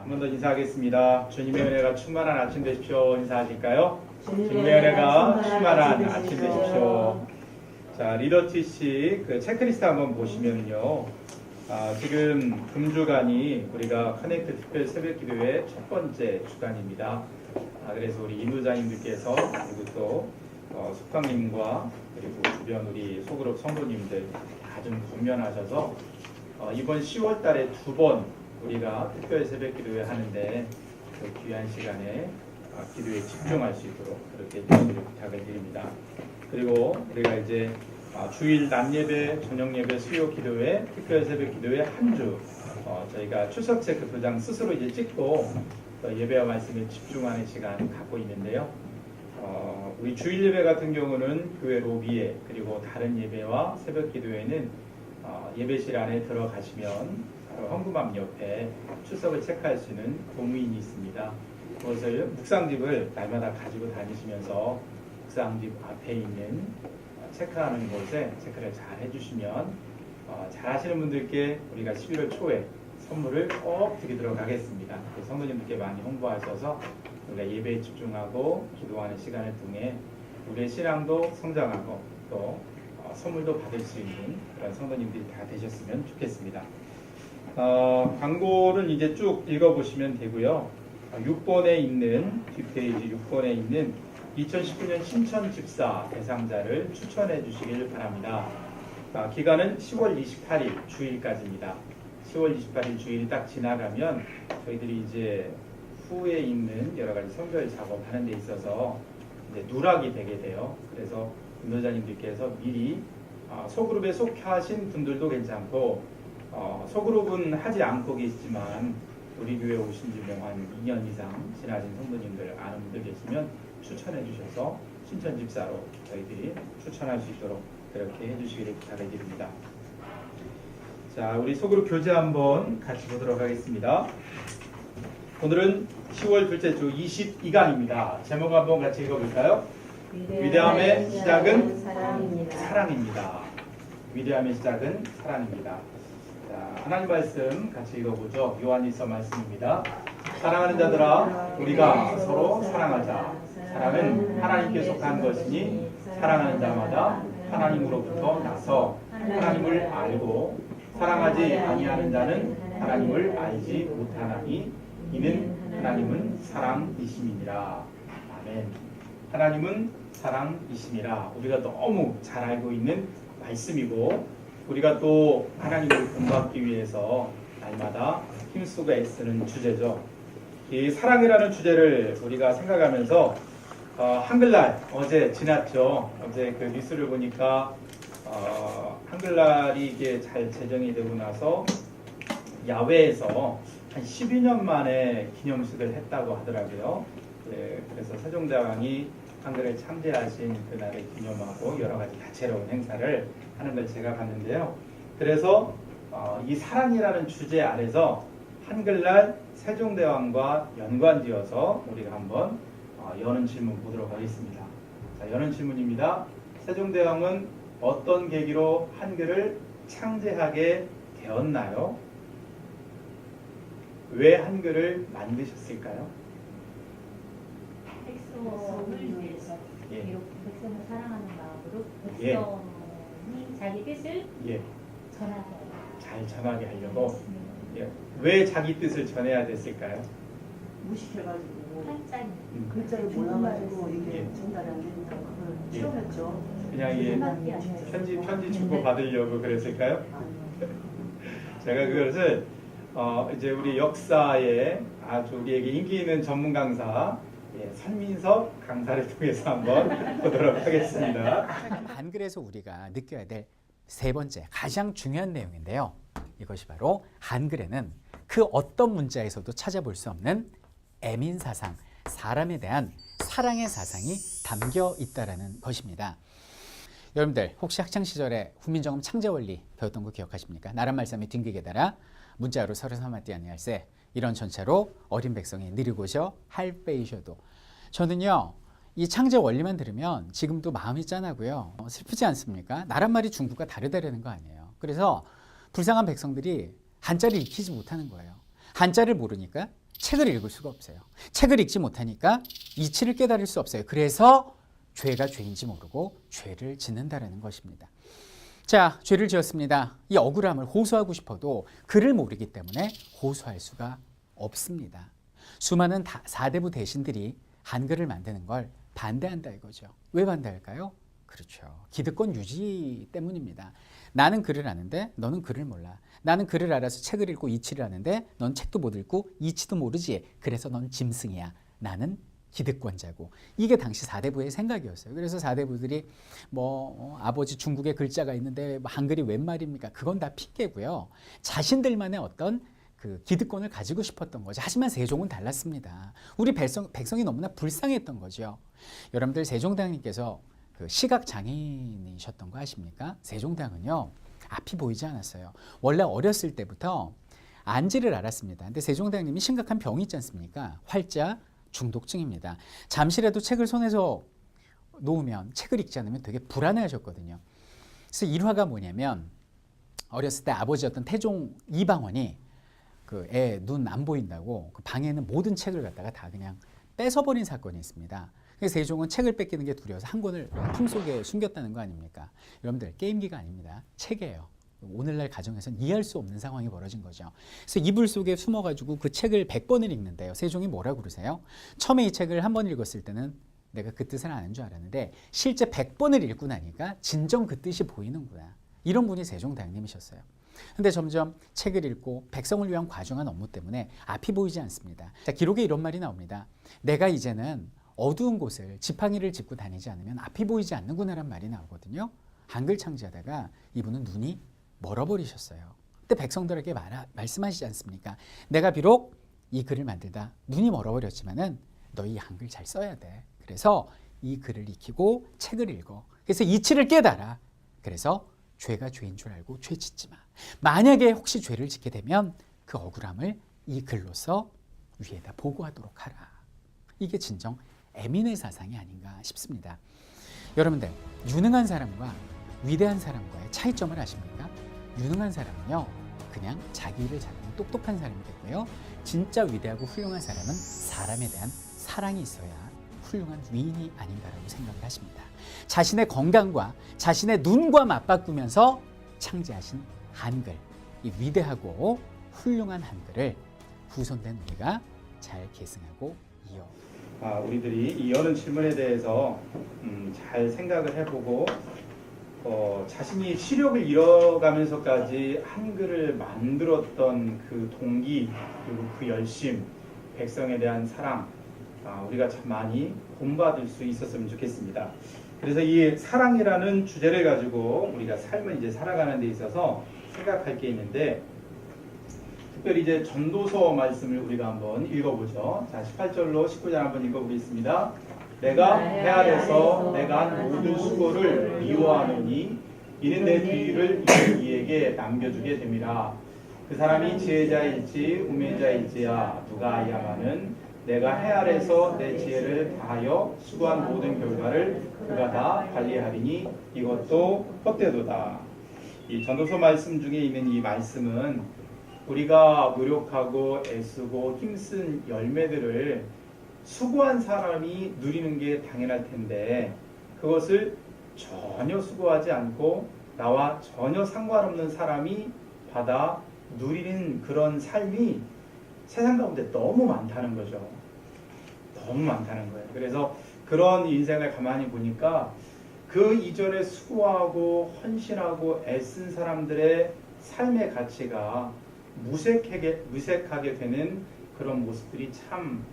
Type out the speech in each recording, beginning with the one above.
한 번 더 인사하겠습니다. 주님의 은혜가 충만한 아침 되십시오. 인사하실까요? 주님의 은혜가 충만한 아침 되십시오. 자, 리더티시 그 체크리스트 한번 보시면요. 지금 금주간이 우리가 커넥트 특별 새벽기도회 첫 번째 주간입니다. 그래서 우리 인도자님들께서 그리고 또 숙강님과 그리고 주변 우리 소그룹 성도님들 다 좀 권면하셔서 이번 10월 달에 2번 우리가 특별 새벽기도회 하는데 그 귀한 시간에 기도에 집중할 수 있도록 그렇게 주님을 부탁을 드립니다. 그리고 우리가 이제 주일 낮 예배, 저녁 예배, 수요 기도회, 특별 새벽 기도회 한 주 저희가 출석 체크 도장 스스로 이제 찍고 예배와 말씀에 집중하는 시간 갖고 있는데요. 우리 주일 예배 같은 경우는 교회 로비에 그리고 다른 예배와 새벽 기도회는 예배실 안에 들어가시면 바로 헌금함 옆에 출석을 체크할 수 있는 도무인이 있습니다. 그것을 묵상집을 날마다 가지고 다니시면서 묵상집 앞에 있는 체크하는 곳에 체크를 잘 해주시면 잘 하시는 분들께 우리가 11월 초에 선물을 꼭 드리도록 하겠습니다. 성도님들께 많이 홍보하셔서 우리가 예배에 집중하고 기도하는 시간을 통해 우리의 신앙도 성장하고 또 선물도 받을 수 있는 그런 성도님들이 다 되셨으면 좋겠습니다. 광고를 이제 쭉 읽어보시면 되고요. 6번에 있는 뒷페이지 6번에 있는 2019년 신천 집사 대상자를 추천해 주시길 바랍니다. 기간은 10월 28일 주일까지입니다. 10월 28일 주일이 딱 지나가면 저희들이 이제 후에 있는 여러 가지 선별 작업하는 데 있어서 이제 누락이 되게 돼요. 그래서 인도자님들께서 미리 소그룹에 속하신 분들도 괜찮고 소그룹은 하지 않고 계시지만 우리 교회 오신 지 뭐 한 2년 이상 지나신 성도님들 아는 분들 계시면 추천해 주셔서 신천 집사로 저희들이 추천할 수 있도록 그렇게 해주시기를 부탁을 드립니다. 자, 우리 소그룹 교재 한번 같이 보도록 하겠습니다. 오늘은 10월 둘째 주 22강입니다. 제목 한번 같이 읽어볼까요? 위대함의 시작은 사랑입니다. 위대함의 시작은 사랑입니다. 자, 하나님 말씀 같이 읽어보죠. 요한일서 말씀입니다. 사랑하는 자들아, 우리가 서로 사랑하자. 사랑은 하나님께 속한 것이니 사랑하는 자마다 하나님으로부터 나서 하나님을 알고 사랑하지 아니하는 자는 하나님을 알지 못하나니 이는 하나님은 사랑이심이니라. 아멘. 하나님은 사랑이심이라. 우리가 너무 잘 알고 있는 말씀이고 우리가 또 하나님을 본받기 위해서 날마다 힘쓰고 애쓰는 주제죠. 이 사랑이라는 주제를 우리가 생각하면서 한글날 어제 지났죠. 어제 그 뉴스를 보니까 한글날이 이게 잘 제정이 되고 나서 야외에서 한 12년 만에 기념식을 했다고 하더라고요. 네, 그래서 세종대왕이 한글을 창제하신 그날을 기념하고 여러 가지 다채로운 행사를 하는 걸 제가 봤는데요. 그래서 이 사랑이라는 주제 아래서 한글날 세종대왕과 연관지어서 우리가 한번 여는 질문 보도록 하겠습니다. 자, 여는 질문입니다. 세종대왕은 어떤 계기로 한글을 창제하게 되었나요? 왜 한글을 만드셨을까요? 백성을 위해서 비록 백성을 사랑하는 마음으로 백성이 자기 뜻을 전하게 잘 전하게 하려고 왜 자기 뜻을 전해야 됐을까요? 무식해가지고 한자니 글자를 몰라가지고 이게 전달이 안 된다고 그걸 싫어했죠. 그냥 편지 주고 받으려고 그랬을까요? 제가 그것을 이제 우리 역사에 아주 우리에게 인기 있는 전문 강사 설민석 강사를 통해서 한번 보도록 하겠습니다. 한글에서 우리가 느껴야 될 세 번째 가장 중요한 내용인데요. 이것이 바로 한글에는 그 어떤 문자에서도 찾아볼 수 없는 애민사상, 사람에 대한 사랑의 사상이 담겨 있다는 것입니다. 여러분들 혹시 학창시절에 훈민정음 창제원리 배웠던 거 기억하십니까? 나란 말씀이 딩기게 달아 문자로 서로 삼았디 아니할세 이런 전차로 어린 백성이 느리고셔 할배이셔도 저는요 이 창제 원리만 들으면 지금도 마음이 짠하고요 슬프지 않습니까? 나란 말이 중국과 다르다라는 거 아니에요. 그래서 불쌍한 백성들이 한자를 익히지 못하는 거예요. 한자를 모르니까 책을 읽을 수가 없어요. 책을 읽지 못하니까 이치를 깨달을 수 없어요. 그래서 죄가 죄인지 모르고 죄를 짓는다라는 것입니다. 자, 죄를 지었습니다. 이 억울함을 호소하고 싶어도 글을 모르기 때문에 호소할 수가 없습니다. 수많은 사대부 대신들이 한글을 만드는 걸 반대한다 이거죠. 왜 반대할까요? 그렇죠. 기득권 유지 때문입니다. 나는 글을 아는데 너는 글을 몰라. 나는 글을 알아서 책을 읽고 이치를 아는데 넌 책도 못 읽고 이치도 모르지. 그래서 넌 짐승이야. 나는 기득권자고. 이게 당시 사대부의 생각이었어요. 그래서 사대부들이 아버지 중국에 글자가 있는데 한글이 웬 말입니까? 그건 다 핑계고요. 자신들만의 어떤 그 기득권을 가지고 싶었던 거죠. 하지만 세종은 달랐습니다. 우리 백성이 너무나 불쌍했던 거죠. 여러분들 세종대왕님께서 그 시각 장애인이셨던 거 아십니까? 세종대왕은요 앞이 보이지 않았어요. 원래 어렸을 때부터 안지를 알았습니다. 근데 세종대왕님이 심각한 병이 있지 않습니까? 활자 중독증입니다. 잠시라도 책을 손에서 놓으면 책을 읽지 않으면 되게 불안해하셨거든요. 그래서 일화가 뭐냐면 어렸을 때 아버지였던 태종 이방원이 그 애 눈 안 보인다고 그 방에 있는 모든 책을 갖다가 다 그냥 뺏어버린 사건이 있습니다. 그래서 세종은 책을 뺏기는 게 두려워서 한 권을 품속에 숨겼다는 거 아닙니까? 여러분들 게임기가 아닙니다. 책이에요. 오늘날 가정에서는 이해할 수 없는 상황이 벌어진 거죠. 그래서 이불 속에 숨어가지고 그 책을 100번을 읽는데요. 세종이 뭐라고 그러세요? 처음에 이 책을 한 번 읽었을 때는 내가 그 뜻을 아는 줄 알았는데 실제 100번을 읽고 나니까 진정 그 뜻이 보이는구나. 이런 분이 세종대왕님이셨어요. 근데 점점 책을 읽고 백성을 위한 과중한 업무 때문에 앞이 보이지 않습니다. 자, 기록에 이런 말이 나옵니다. 내가 이제는 어두운 곳을 지팡이를 짚고 다니지 않으면 앞이 보이지 않는구나란 말이 나오거든요. 한글 창제하다가 이분은 눈이 멀어버리셨어요. 그때 백성들에게 말씀하시지 않습니까? 내가 비록 이 글을 만들다 눈이 멀어버렸지만은 너희 한글 잘 써야 돼. 그래서 이 글을 익히고 책을 읽어. 그래서 이치를 깨달아. 그래서 죄가 죄인 줄 알고 죄 짓지 마. 만약에 혹시 죄를 짓게 되면 그 억울함을 이 글로써 위에다 보고하도록 하라. 이게 진정 애민의 사상이 아닌가 싶습니다. 여러분들, 유능한 사람과 위대한 사람과의 차이점을 아십니까? 유능한 사람은요, 그냥 자기 일을 잘하는 똑똑한 사람이 되고요. 진짜 위대하고 훌륭한 사람은 사람에 대한 사랑이 있어야 훌륭한 위인이 아닌가라고 생각을 하십니다. 자신의 건강과 자신의 눈과 맞바꾸면서 창제하신 한글, 이 위대하고 훌륭한 한글을 후손된 우리가 잘 계승하고 이어. 우리들이 이 여는 질문에 대해서 잘 생각을 해보고 자신이 시력을 잃어가면서까지 한글을 만들었던 그 동기 그리고 그 열심, 백성에 대한 사랑 우리가 참 많이 본받을 수 있었으면 좋겠습니다. 그래서 이 사랑이라는 주제를 가지고 우리가 삶을 이제 살아가는 데 있어서 생각할 게 있는데 특별히 이제 전도서 말씀을 우리가 한번 읽어보죠. 자, 18절로 19절 한번 읽어보겠습니다. 내가 해 아래서 내가 한 모든 수고를 미워하노니 이는 내 뒤를 이에게 남겨주게 됨이라. 그 사람이 지혜자일지 우매자일지야 누가 알야마는 내가 해 아래서 내 지혜를 다하여 수고한 모든 결과를 그가 다 관리하리니 이것도 헛되도다. 이 전도서 말씀 중에 있는 이 말씀은 우리가 노력하고 애쓰고 힘쓴 열매들을 수고한 사람이 누리는 게 당연할 텐데 그것을 전혀 수고하지 않고 나와 전혀 상관없는 사람이 받아 누리는 그런 삶이 세상 가운데 너무 많다는 거죠. 너무 많다는 거예요. 그래서 그런 인생을 가만히 보니까 그 이전에 수고하고 헌신하고 애쓴 사람들의 삶의 가치가 무색하게 되는 그런 모습들이 참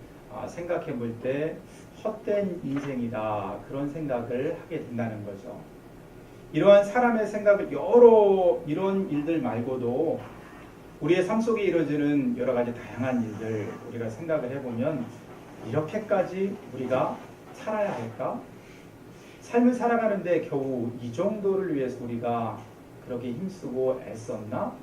생각해 볼 때 헛된 인생이다 그런 생각을 하게 된다는 거죠. 이러한 사람의 생각을 이런 일들 말고도 우리의 삶 속에 이루어지는 여러 가지 다양한 일들 우리가 생각을 해보면 이렇게까지 우리가 살아야 할까? 삶을 살아가는데 겨우 이 정도를 위해서 우리가 그렇게 힘쓰고 애썼나?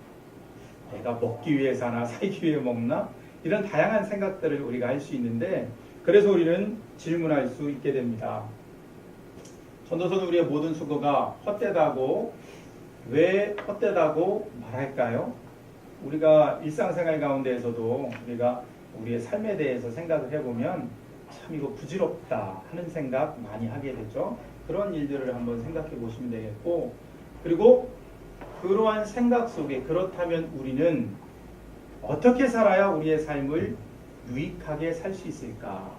내가 먹기 위해 사나 살기 위해 먹나? 이런 다양한 생각들을 우리가 할 수 있는데 그래서 우리는 질문할 수 있게 됩니다. 전도서는 우리의 모든 수고가 헛되다고 왜 헛되다고 말할까요? 우리가 일상생활 가운데에서도 우리가 우리의 삶에 대해서 생각을 해보면 참 이거 부질없다 하는 생각 많이 하게 되죠. 그런 일들을 한번 생각해 보시면 되겠고, 그리고 그러한 생각 속에 그렇다면 우리는 어떻게 살아야 우리의 삶을 유익하게 살 수 있을까?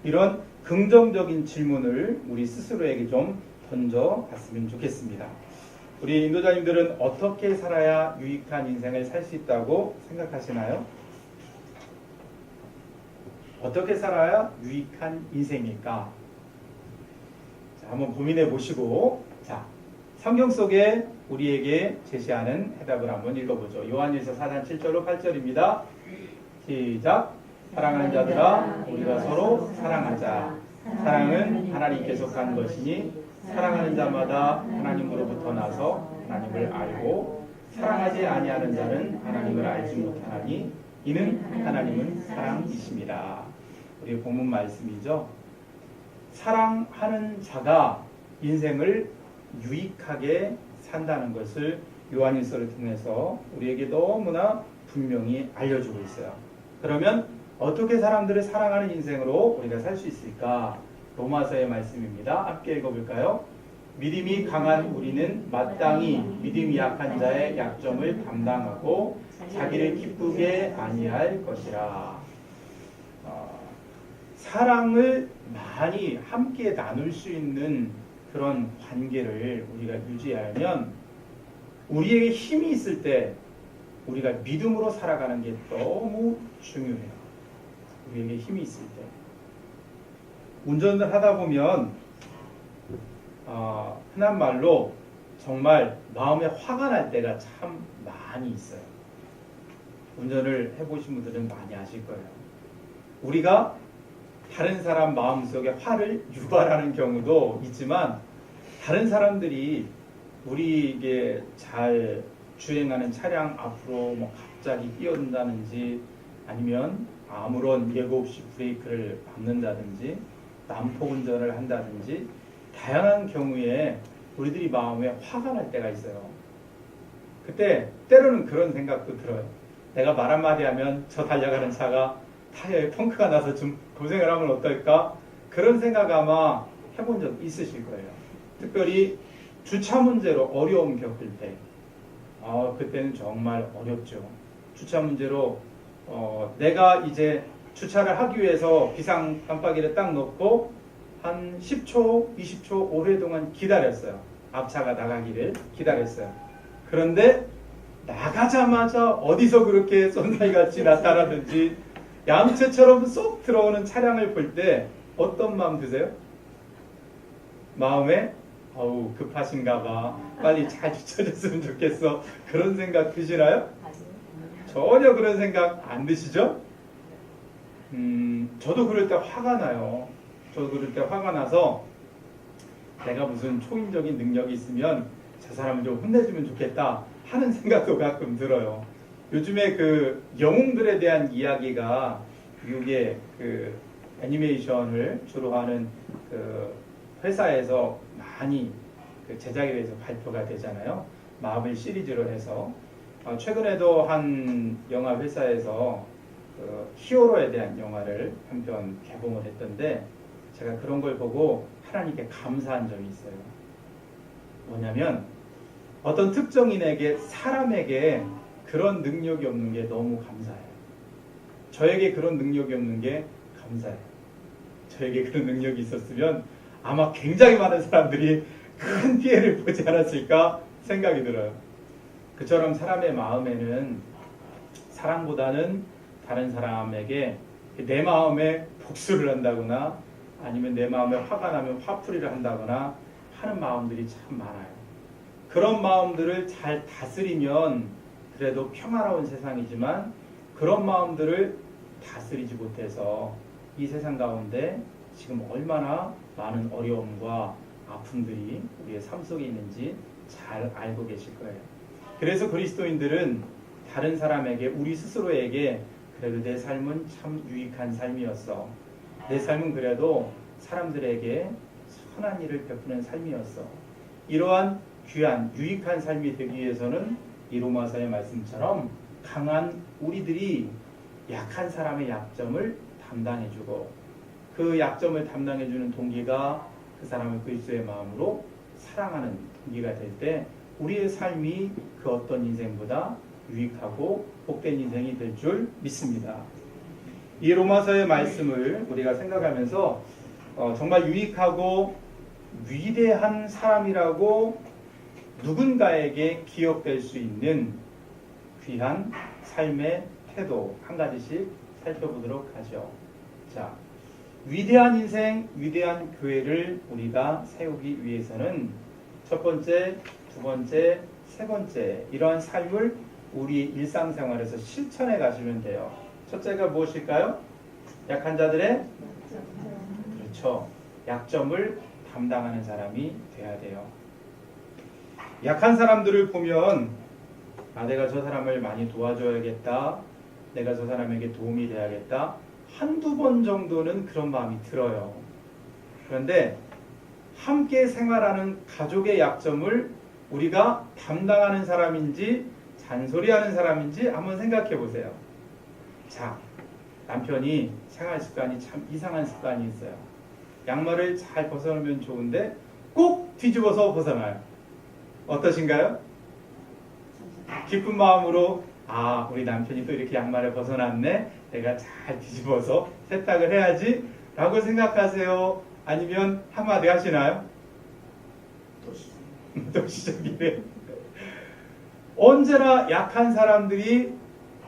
이런 긍정적인 질문을 우리 스스로에게 좀 던져봤으면 좋겠습니다. 우리 인도자님들은 어떻게 살아야 유익한 인생을 살 수 있다고 생각하시나요? 어떻게 살아야 유익한 인생일까? 자, 한번 고민해 보시고, 자, 성경 속에 우리에게 제시하는 해답을 한번 읽어보죠. 요한일서 4장 7절로 8절입니다. 시작. 사랑하는 자들아, 우리가 서로 사랑하자. 사랑은 하나님께서 한 것이니 사랑하는 자마다 하나님으로부터 나서 하나님을 알고 사랑하지 아니하는 자는 하나님을 알지 못하나니 이는 하나님은 사랑이십니다. 우리 본문 말씀이죠. 사랑하는 자가 인생을 유익하게 산다는 것을 요한일서를 통해서 우리에게 너무나 분명히 알려주고 있어요. 그러면 어떻게 사람들을 사랑하는 인생으로 우리가 살 수 있을까? 로마서의 말씀입니다. 함께 읽어볼까요? 믿음이 강한 우리는 마땅히 믿음이 약한 자의 약점을 담당하고 자기를 기쁘게 아니할 것이라. 사랑을 많이 함께 나눌 수 있는 그런 관계를 우리가 유지하면 우리에게 힘이 있을 때 우리가 믿음으로 살아가는 게 너무 중요해요. 우리에게 힘이 있을 때. 운전을 하다 보면 흔한 말로 정말 마음에 화가 날 때가 참 많이 있어요. 운전을 해보신 분들은 많이 아실 거예요. 우리가 다른 사람 마음속에 화를 유발하는 경우도 있지만 다른 사람들이 우리에게 잘 주행하는 차량 앞으로 뭐 갑자기 끼어든다든지 아니면 아무런 예고 없이 브레이크를 밟는다든지 난폭 운전을 한다든지 다양한 경우에 우리들이 마음에 화가 날 때가 있어요. 그때 때로는 그런 생각도 들어요. 내가 말 한마디 하면 저 달려가는 차가 타이어에 펑크가 나서 좀 고생을 하면 어떨까? 그런 생각 아마 해본 적 있으실 거예요. 특별히 주차 문제로 어려움 겪을 때 그때는 정말 어렵죠. 주차 문제로 내가 이제 주차를 하기 위해서 비상 깜빡이를 딱 넣고 한 10초, 20초 오랫동안 기다렸어요. 앞차가 나가기를 기다렸어요. 그런데 나가자마자 어디서 그렇게 쏜살같이 나타나든지 얌체처럼 쏙 들어오는 차량을 볼 때 어떤 마음 드세요? 마음에 급하신가 봐. 빨리 잘 주차됐으면 좋겠어. 그런 생각 드시나요? 전혀 그런 생각 안 드시죠? 저도 그럴 때 화가 나요. 저도 그럴 때 화가 나서 내가 무슨 초인적인 능력이 있으면 저 사람을 좀 혼내주면 좋겠다 하는 생각도 가끔 들어요. 요즘에 그 영웅들에 대한 이야기가 미국의 그 애니메이션을 주로 하는 그 회사에서 많이 그 제작에 대해서 발표가 되잖아요. 마블 시리즈로 해서 최근에도 한 영화 회사에서 그 히어로에 대한 영화를 한 편 개봉을 했던데 제가 그런 걸 보고 하나님께 감사한 점이 있어요. 뭐냐면 어떤 특정인에게 사람에게 그런 능력이 없는 게 너무 감사해요. 저에게 그런 능력이 없는 게 감사해요. 저에게 그런 능력이 있었으면 아마 굉장히 많은 사람들이 큰 피해를 보지 않았을까 생각이 들어요. 그처럼 사람의 마음에는 사랑보다는 다른 사람에게 내 마음에 복수를 한다거나 아니면 내 마음에 화가 나면 화풀이를 한다거나 하는 마음들이 참 많아요. 그런 마음들을 잘 다스리면 그래도 평화로운 세상이지만 그런 마음들을 다스리지 못해서 이 세상 가운데 지금 얼마나 많은 어려움과 아픔들이 우리의 삶 속에 있는지 잘 알고 계실 거예요. 그래서 그리스도인들은 다른 사람에게 우리 스스로에게 그래도 내 삶은 참 유익한 삶이었어. 내 삶은 그래도 사람들에게 선한 일을 베푸는 삶이었어. 이러한 귀한 유익한 삶이 되기 위해서는 이 로마서의 말씀처럼 강한 우리들이 약한 사람의 약점을 담당해주고 그 약점을 담당해주는 동기가 그 사람을 그리스도의 마음으로 사랑하는 동기가 될 때 우리의 삶이 그 어떤 인생보다 유익하고 복된 인생이 될 줄 믿습니다. 이 로마서의 말씀을 우리가 생각하면서 정말 유익하고 위대한 사람이라고 누군가에게 기억될 수 있는 귀한 삶의 태도 한 가지씩 살펴보도록 하죠. 자, 위대한 인생, 위대한 교회를 우리가 세우기 위해서는 첫 번째, 두 번째, 세 번째 이러한 삶을 우리 일상생활에서 실천해 가시면 돼요. 첫째가 무엇일까요? 약한 자들의 그렇죠. 약점을 담당하는 사람이 돼야 돼요. 약한 사람들을 보면 내가 저 사람을 많이 도와줘야겠다. 내가 저 사람에게 도움이 돼야겠다. 한두 번 정도는 그런 마음이 들어요. 그런데 함께 생활하는 가족의 약점을 우리가 담당하는 사람인지 잔소리하는 사람인지 한번 생각해 보세요. 자, 남편이 생활 습관이 참 이상한 습관이 있어요. 양말을 잘 벗어놓으면 좋은데 꼭 뒤집어서 벗어나요. 어떠신가요? 기쁜 마음으로 우리 남편이 또 이렇게 양말을 벗어놨네. 내가 잘 뒤집어서 세탁을 해야지 라고 생각하세요? 아니면 한마디 하시나요? 또 시작이래. 언제나 약한 사람들이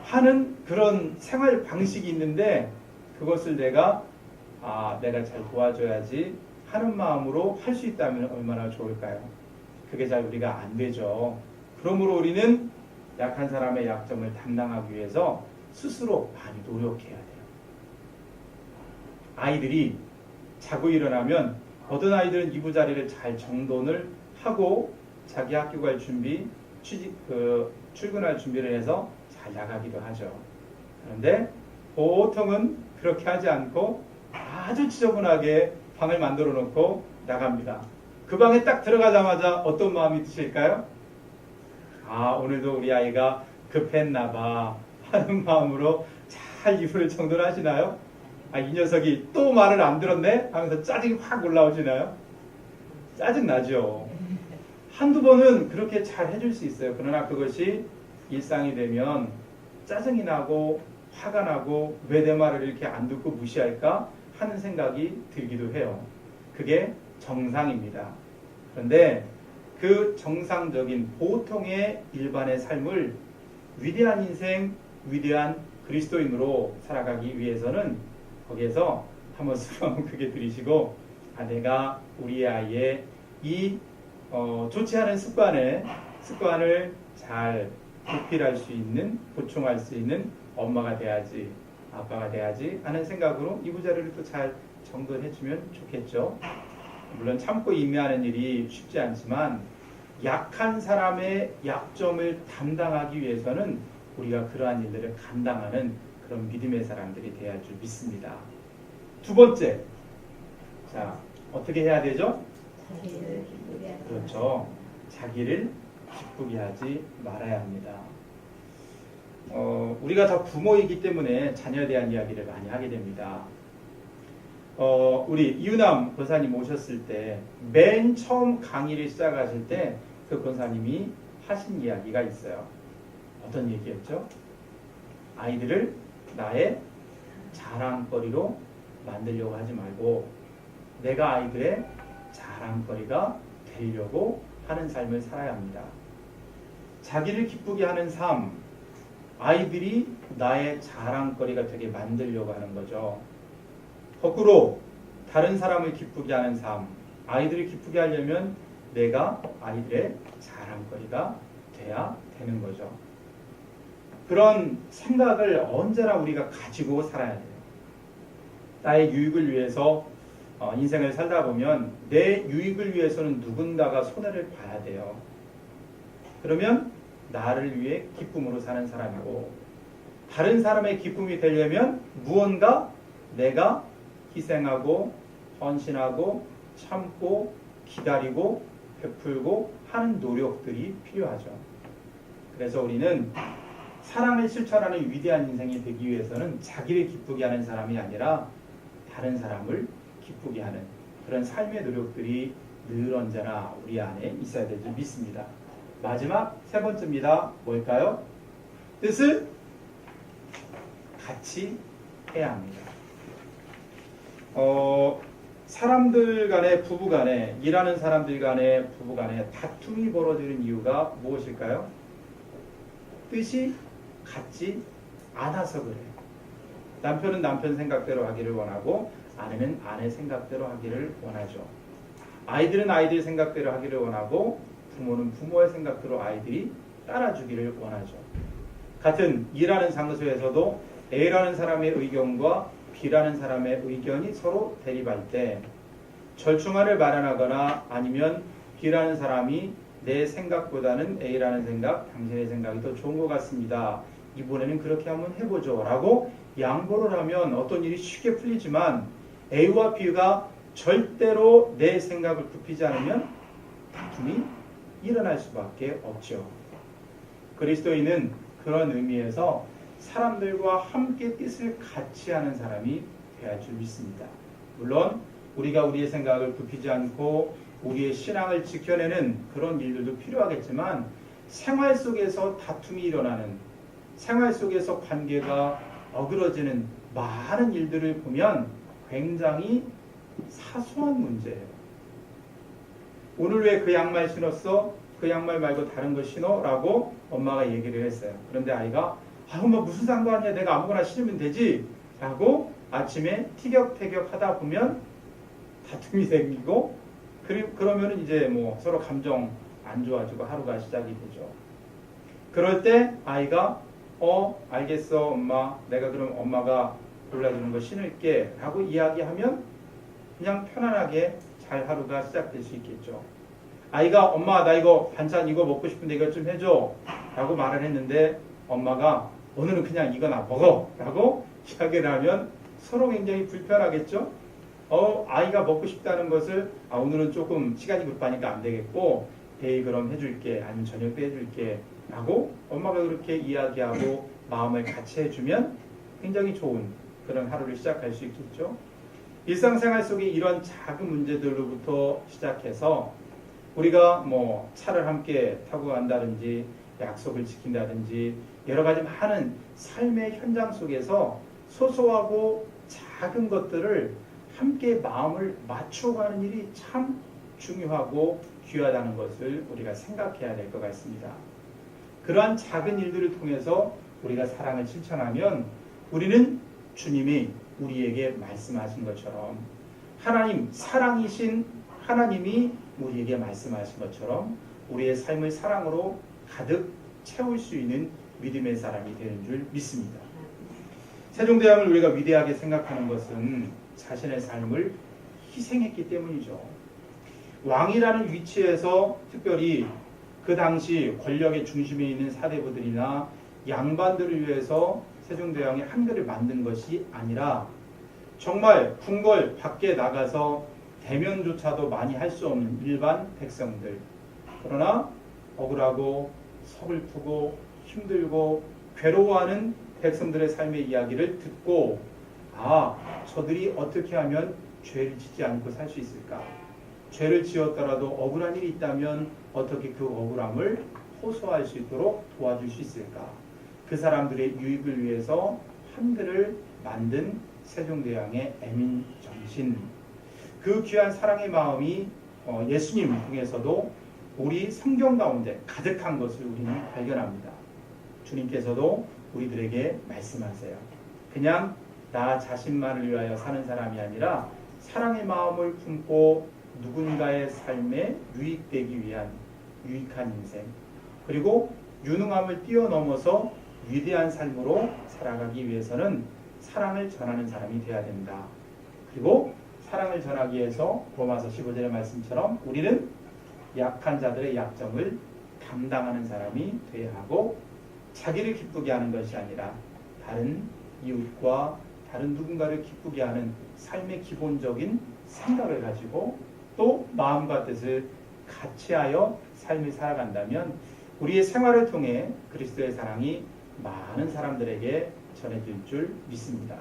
하는 그런 생활 방식이 있는데 그것을 내가 잘 도와줘야지 하는 마음으로 할 수 있다면 얼마나 좋을까요? 그게 잘 우리가 안 되죠. 그러므로 우리는 약한 사람의 약점을 담당하기 위해서 스스로 많이 노력해야 돼요. 아이들이 자고 일어나면 어떤 아이들은 이부자리를 잘 정돈을 하고 자기 학교 갈 준비, 출근할 준비를 해서 잘 나가기도 하죠. 그런데 보통은 그렇게 하지 않고 아주 지저분하게 방을 만들어 놓고 나갑니다. 그 방에 딱 들어가자마자 어떤 마음이 드실까요? 오늘도 우리 아이가 급했나 봐 하는 마음으로 잘 이불을 정돈하시나요? 이 녀석이 또 말을 안 들었네 하면서 짜증이 확 올라오시나요? 짜증나죠. 한두 번은 그렇게 잘 해줄 수 있어요. 그러나 그것이 일상이 되면 짜증이 나고 화가 나고 왜 내 말을 이렇게 안 듣고 무시할까 하는 생각이 들기도 해요. 그게 정상입니다. 그런데 그 정상적인 보통의 일반의 삶을 위대한 인생, 위대한 그리스도인으로 살아가기 위해서는 거기에서 한번 숨 한번 크게 들이시고 내가 우리 아이의 이 좋지 않은 습관을 잘 보필할 수 있는, 보충할 수 있는 엄마가 돼야지, 아빠가 돼야지 하는 생각으로 이부자리를 또 잘 정돈해주면 좋겠죠. 물론 참고 임해하는 일이 쉽지 않지만 약한 사람의 약점을 담당하기 위해서는 우리가 그러한 일들을 감당하는 그런 믿음의 사람들이 돼야 할 줄 믿습니다. 두 번째, 자 어떻게 해야 되죠? 그렇죠. 자기를 기쁘게 하지 말아야 합니다. 우리가 다 부모이기 때문에 자녀에 대한 이야기를 많이 하게 됩니다. 우리 이유남 권사님 오셨을 때 맨 처음 강의를 시작하실 때 그 권사님이 하신 이야기가 있어요. 어떤 얘기였죠? 아이들을 나의 자랑거리로 만들려고 하지 말고 내가 아이들의 자랑거리가 되려고 하는 삶을 살아야 합니다. 자기를 기쁘게 하는 삶, 아이들이 나의 자랑거리가 되게 만들려고 하는 거죠. 거꾸로 다른 사람을 기쁘게 하는 삶, 아이들을 기쁘게 하려면 내가 아이들의 자랑거리가 돼야 되는 거죠. 그런 생각을 언제나 우리가 가지고 살아야 돼요. 나의 유익을 위해서 인생을 살다 보면 내 유익을 위해서는 누군가가 손해를 봐야 돼요. 그러면 나를 위해 기쁨으로 사는 사람이고 다른 사람의 기쁨이 되려면 무언가 내가 희생하고 헌신하고 참고 기다리고 베풀고 하는 노력들이 필요하죠. 그래서 우리는 사랑을 실천하는 위대한 인생이 되기 위해서는 자기를 기쁘게 하는 사람이 아니라 다른 사람을 기쁘게 하는 그런 삶의 노력들이 늘 언제나 우리 안에 있어야 될 줄 믿습니다. 마지막 세 번째입니다. 뭘까요? 뜻을 같이 해야 합니다. 사람들 간에 부부 간에 일하는 사람들 간에 부부 간에 다툼이 벌어지는 이유가 무엇일까요? 뜻이 같지 않아서 그래요. 남편은 남편 생각대로 하기를 원하고 아내는 아내 생각대로 하기를 원하죠. 아이들은 아이들 생각대로 하기를 원하고 부모는 부모의 생각대로 아이들이 따라주기를 원하죠. 같은 일하는 장소에서도 A라는 사람의 의견과 B라는 사람의 의견이 서로 대립할 때 절충안을 마련하거나 아니면 B라는 사람이 내 생각보다는 A라는 생각, 당신의 생각이 더 좋은 것 같습니다. 이번에는 그렇게 한번 해보죠. 라고 양보를 하면 어떤 일이 쉽게 풀리지만 A와 B가 절대로 내 생각을 굽히지 않으면 다툼이 일어날 수밖에 없죠. 그리스도인은 그런 의미에서 사람들과 함께 뜻을 같이 하는 사람이 되어야 할 줄 믿습니다. 물론 우리가 우리의 생각을 굽히지 않고 우리의 신앙을 지켜내는 그런 일들도 필요하겠지만 생활 속에서 다툼이 일어나는 생활 속에서 관계가 어그러지는 많은 일들을 보면 굉장히 사소한 문제예요. 오늘 왜 그 양말 신었어? 그 양말 말고 다른 거 신어? 라고 엄마가 얘기를 했어요. 그런데 아이가 엄마 무슨 상관이야, 내가 아무거나 신으면 되지 라고 아침에 티격태격 하다 보면 다툼이 생기고 그러면 이제 뭐 서로 감정 안 좋아지고 하루가 시작이 되죠. 그럴 때 아이가 알겠어 엄마, 내가 그럼 엄마가 골라주는 거 신을게 라고 이야기하면 그냥 편안하게 잘 하루가 시작될 수 있겠죠. 아이가 엄마 나 이거 반찬 이거 먹고 싶은데 이것 좀 해줘 라고 말을 했는데 엄마가 오늘은 그냥 이거나 먹어 라고 이야기를 하면 서로 굉장히 불편하겠죠. 아이가 먹고 싶다는 것을 오늘은 조금 시간이 급하니까 안 되겠고 데이 그럼 해줄게 아니면 저녁 때 해줄게 라고 엄마가 그렇게 이야기하고 마음을 같이 해주면 굉장히 좋은 그런 하루를 시작할 수 있겠죠. 일상생활 속에 이런 작은 문제들로부터 시작해서 우리가 뭐 차를 함께 타고 간다든지 약속을 지킨다든지 여러 가지 많은 삶의 현장 속에서 소소하고 작은 것들을 함께 마음을 맞춰가는 일이 참 중요하고 귀하다는 것을 우리가 생각해야 될 것 같습니다. 그러한 작은 일들을 통해서 우리가 사랑을 실천하면 우리는 주님이 우리에게 말씀하신 것처럼 하나님, 사랑이신 하나님이 우리에게 말씀하신 것처럼 우리의 삶을 사랑으로 가득 채울 수 있는 믿음의 사람이 되는 줄 믿습니다. 세종대왕을 우리가 위대하게 생각하는 것은 자신의 삶을 희생했기 때문이죠. 왕이라는 위치에서 특별히 그 당시 권력의 중심에 있는 사대부들이나 양반들을 위해서 세종대왕이 한글을 만든 것이 아니라 정말 궁궐 밖에 나가서 대면조차도 많이 할 수 없는 일반 백성들, 그러나 억울하고 서글프고 힘들고 괴로워하는 백성들의 삶의 이야기를 듣고 저들이 어떻게 하면 죄를 짓지 않고 살 수 있을까? 죄를 지었더라도 억울한 일이 있다면 어떻게 그 억울함을 호소할 수 있도록 도와줄 수 있을까? 그 사람들의 유익을 위해서 한글을 만든 세종대왕의 애민정신, 그 귀한 사랑의 마음이 예수님 통해서도 우리 성경 가운데 가득한 것을 우리는 발견합니다. 주님께서도 우리들에게 말씀하세요. 그냥 나 자신만을 위하여 사는 사람이 아니라 사랑의 마음을 품고 누군가의 삶에 유익되기 위한 유익한 인생, 그리고 유능함을 뛰어넘어서 위대한 삶으로 살아가기 위해서는 사랑을 전하는 사람이 되어야 된다. 그리고 사랑을 전하기 위해서 로마서 15절의 말씀처럼 우리는 약한 자들의 약점을 감당하는 사람이 되어야 하고, 자기를 기쁘게 하는 것이 아니라 다른 이웃과 다른 누군가를 기쁘게 하는 삶의 기본적인 생각을 가지고 또 마음과 뜻을 같이 하여 삶을 살아간다면 우리의 생활을 통해 그리스도의 사랑이 많은 사람들에게 전해질 줄 믿습니다.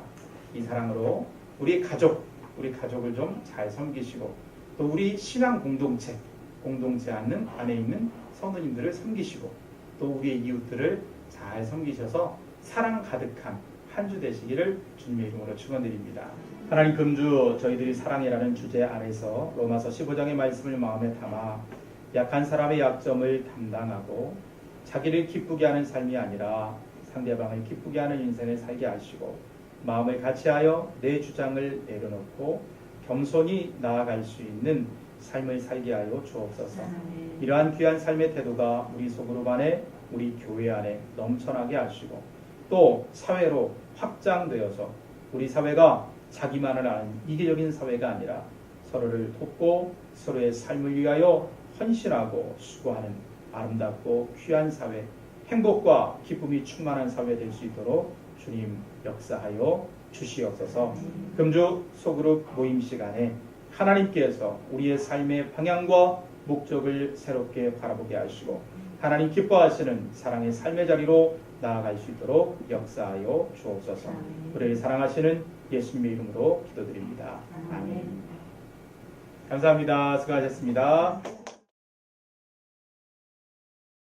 이 사랑으로 우리 가족을 좀 잘 섬기시고 또 우리 신앙 공동체 안에 있는 성도님들을 섬기시고 또 우리의 이웃들을 잘 섬기셔서 사랑 가득한 한 주 되시기를 주님의 이름으로 축원드립니다. 하나님 금주 저희들이 사랑이라는 주제 아래서 로마서 15장의 말씀을 마음에 담아 약한 사람의 약점을 담당하고 자기를 기쁘게 하는 삶이 아니라 상대방을 기쁘게 하는 인생을 살게 하시고 마음을 같이하여 내 주장을 내려놓고 겸손히 나아갈 수 있는 삶을 살게 하여 주옵소서. 이러한 귀한 삶의 태도가 우리 소그룹 안에 우리 교회 안에 넘쳐나게 하시고 또 사회로 확장되어서 우리 사회가 자기만을 아는 이기적인 사회가 아니라 서로를 돕고 서로의 삶을 위하여 헌신하고 수고하는 아름답고 귀한 사회, 행복과 기쁨이 충만한 사회 될 수 있도록 주님 역사하여 주시옵소서. 금주 소그룹 모임 시간에 하나님께서 우리의 삶의 방향과 목적을 새롭게 바라보게 하시고 하나님 기뻐하시는 사랑의 삶의 자리로 나아갈 수 있도록 역사하여 주옵소서. 우리를 사랑하시는 예수님의 이름으로 기도드립니다. 아멘. 감사합니다. 수고하셨습니다.